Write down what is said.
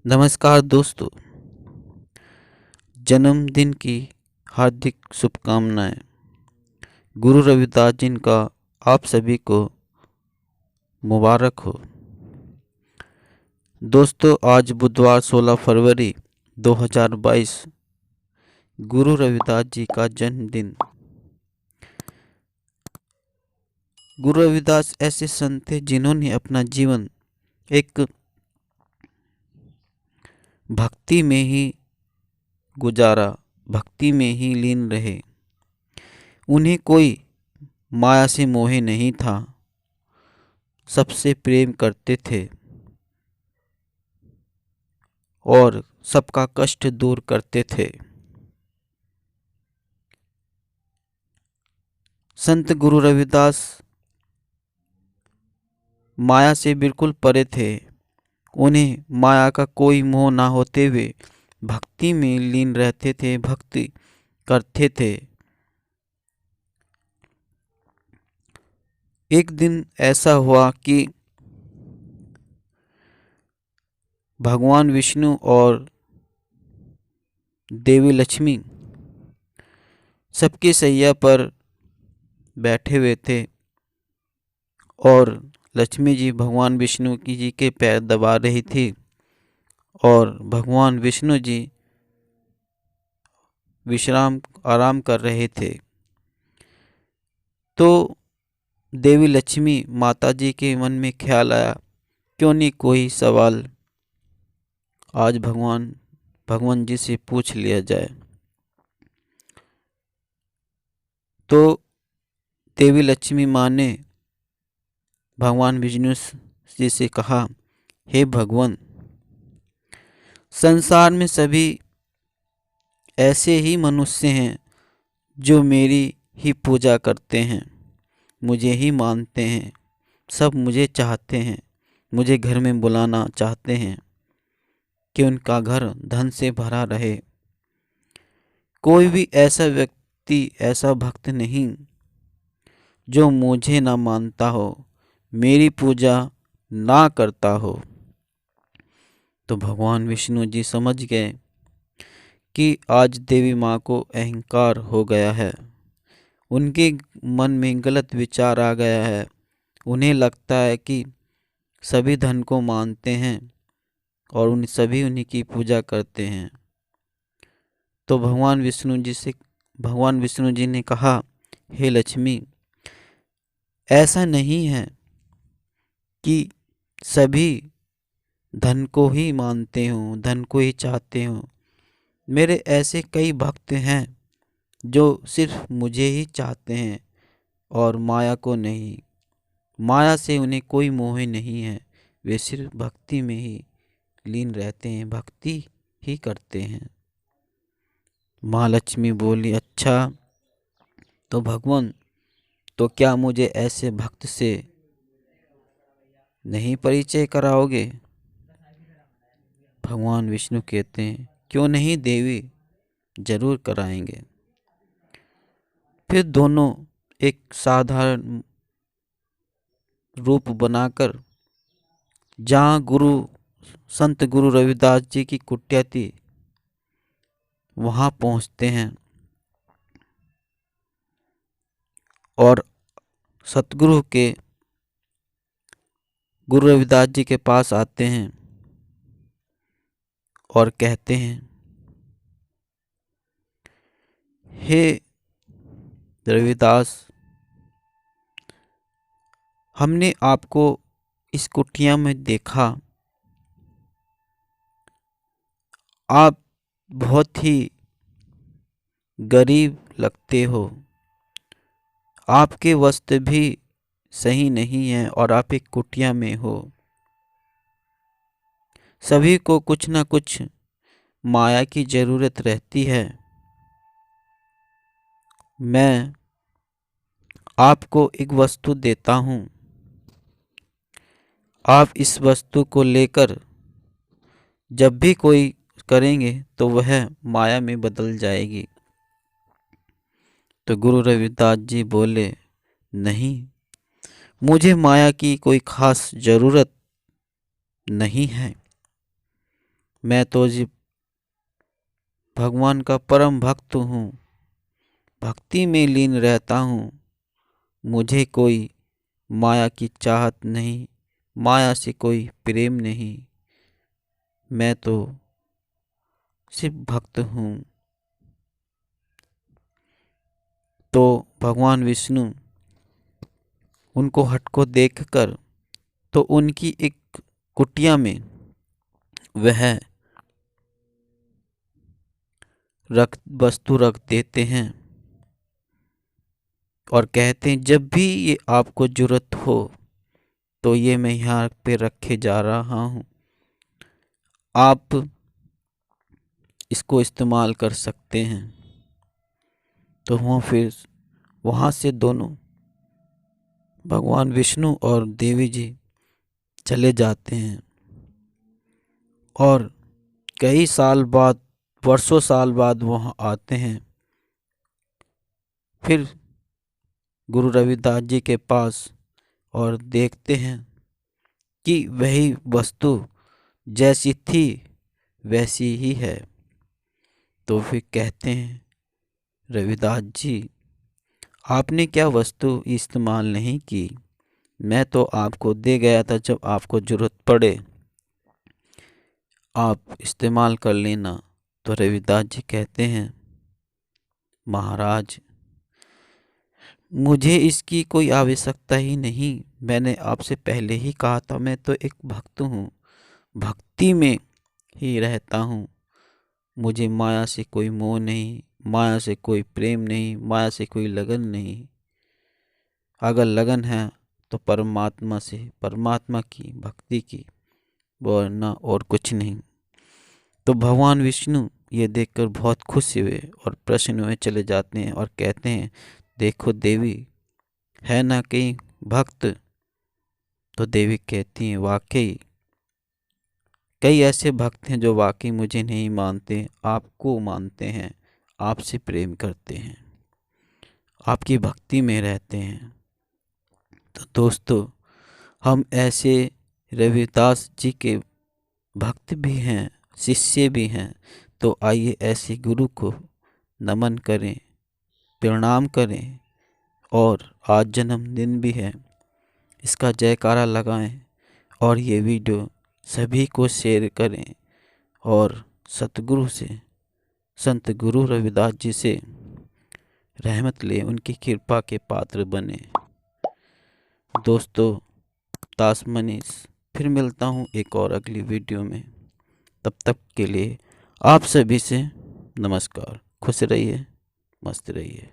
नमस्कार दोस्तों, जन्मदिन की हार्दिक शुभकामनाएं। गुरु रविदास जी का आप सभी को मुबारक हो। दोस्तों, आज बुधवार 16 फरवरी 2022 गुरु रविदास जी का जन्मदिन। गुरु रविदास ऐसे संत थे जिन्होंने अपना जीवन एक भक्ति में ही गुजारा, भक्ति में ही लीन रहे। उन्हें कोई माया से मोह नहीं था, सबसे प्रेम करते थे और सबका कष्ट दूर करते थे। संत गुरु रविदास माया से बिल्कुल परे थे। उन्हें माया का कोई मोह ना होते हुए भक्ति में लीन रहते थे, भक्ति करते थे। एक दिन ऐसा हुआ कि भगवान विष्णु और देवी लक्ष्मी सबके सैया पर बैठे हुए थे और लक्ष्मी जी भगवान विष्णु की जी के पैर दबा रही थी और भगवान विष्णु जी आराम कर रहे थे। तो देवी लक्ष्मी माता जी के मन में ख्याल आया, क्यों नहीं कोई सवाल आज भगवान जी से पूछ लिया जाए। तो देवी लक्ष्मी माँ ने भगवान विष्णु जी से कहा, हे भगवान, संसार में सभी ऐसे ही मनुष्य हैं जो मेरी ही पूजा करते हैं, मुझे ही मानते हैं, सब मुझे चाहते हैं, मुझे घर में बुलाना चाहते हैं कि उनका घर धन से भरा रहे। कोई भी ऐसा व्यक्ति, ऐसा भक्त नहीं जो मुझे ना मानता हो, मेरी पूजा ना करता हो। तो भगवान विष्णु जी समझ गए कि आज देवी माँ को अहंकार हो गया है, उनके मन में गलत विचार आ गया है। उन्हें लगता है कि सभी धन को मानते हैं और उन्हीं की पूजा करते हैं। तो भगवान विष्णु जी ने कहा, हे लक्ष्मी, ऐसा नहीं है कि सभी धन को ही मानते हो, धन को ही चाहते हो। मेरे ऐसे कई भक्त हैं जो सिर्फ मुझे ही चाहते हैं और माया को नहीं। माया से उन्हें कोई मोह नहीं है, वे सिर्फ भक्ति में ही लीन रहते हैं, भक्ति ही करते हैं। माँ लक्ष्मी बोली, अच्छा तो भगवान, तो क्या मुझे ऐसे भक्त से नहीं परिचय कराओगे? भगवान विष्णु कहते हैं, क्यों नहीं देवी, जरूर कराएंगे। फिर दोनों एक साधारण रूप बनाकर जहाँ संत गुरु रविदास जी की कुटिया थी वहाँ पहुँचते हैं और गुरु रविदास जी के पास आते हैं और कहते हैं, हे रविदास, हमने आपको इस कुटिया में देखा, आप बहुत ही गरीब लगते हो, आपके वस्त्र भी सही नहीं है और आप एक कुटिया में हो। सभी को कुछ ना कुछ माया की जरूरत रहती है। मैं आपको एक वस्तु देता हूँ, आप इस वस्तु को लेकर जब भी कोई करेंगे तो वह माया में बदल जाएगी। तो गुरु रविदास जी बोले, नहीं, मुझे माया की कोई खास जरूरत नहीं है। मैं तो जी भगवान का परम भक्त हूँ, भक्ति में लीन रहता हूँ। मुझे कोई माया की चाहत नहीं, माया से कोई प्रेम नहीं। मैं तो सिर्फ भक्त हूँ। तो भगवान विष्णु उनको हट को देखकर तो उनकी एक कुटिया में वह वस्तु रख देते हैं और कहते हैं जब भी ये आपको जरूरत हो तो ये मैं यहाँ पे रखे जा रहा हूँ, आप इसको इस्तेमाल कर सकते हैं। तो वहाँ फिर वहाँ से दोनों भगवान विष्णु और देवी जी चले जाते हैं और कई साल बाद, वर्षों साल बाद वहाँ आते हैं। फिर गुरु रविदास जी के पास और देखते हैं कि वही वस्तु जैसी थी वैसी ही है। तो फिर कहते हैं रविदास जी, आपने क्या वस्तु इस्तेमाल नहीं की, मैं तो आपको दे गया था, जब आपको जरूरत पड़े आप इस्तेमाल कर लेना। तो रविदास जी कहते हैं महाराज, मुझे इसकी कोई आवश्यकता ही नहीं। मैंने आपसे पहले ही कहा था मैं तो एक भक्त हूँ, भक्ति में ही रहता हूँ। मुझे माया से कोई मोह नहीं, माया से कोई प्रेम नहीं, माया से कोई लगन नहीं। अगर लगन है तो परमात्मा से, परमात्मा की भक्ति की, वरना और कुछ नहीं। तो भगवान विष्णु ये देखकर बहुत खुश हुए और प्रसन्न हुए चले जाते हैं और कहते हैं देखो देवी, है ना कहीं भक्त। तो देवी कहती हैं वाकई कई ऐसे भक्त हैं जो वाकई मुझे नहीं मानते, आपको मानते हैं, आपसे प्रेम करते हैं, आपकी भक्ति में रहते हैं। तो दोस्तों, हम ऐसे रविदास जी के भक्त भी हैं, शिष्य भी हैं। तो आइए ऐसे गुरु को नमन करें, प्रणाम करें और आज जन्मदिन भी है, इसका जयकारा लगाएं और ये वीडियो सभी को शेयर करें और सतगुरु से, संत गुरु रविदास जी से रहमत ले, उनकी कृपा के पात्र बने। दोस्तों, दास मनीष फिर मिलता हूँ एक और अगली वीडियो में। तब तक के लिए आप सभी से नमस्कार। खुश रहिए, मस्त रहिए।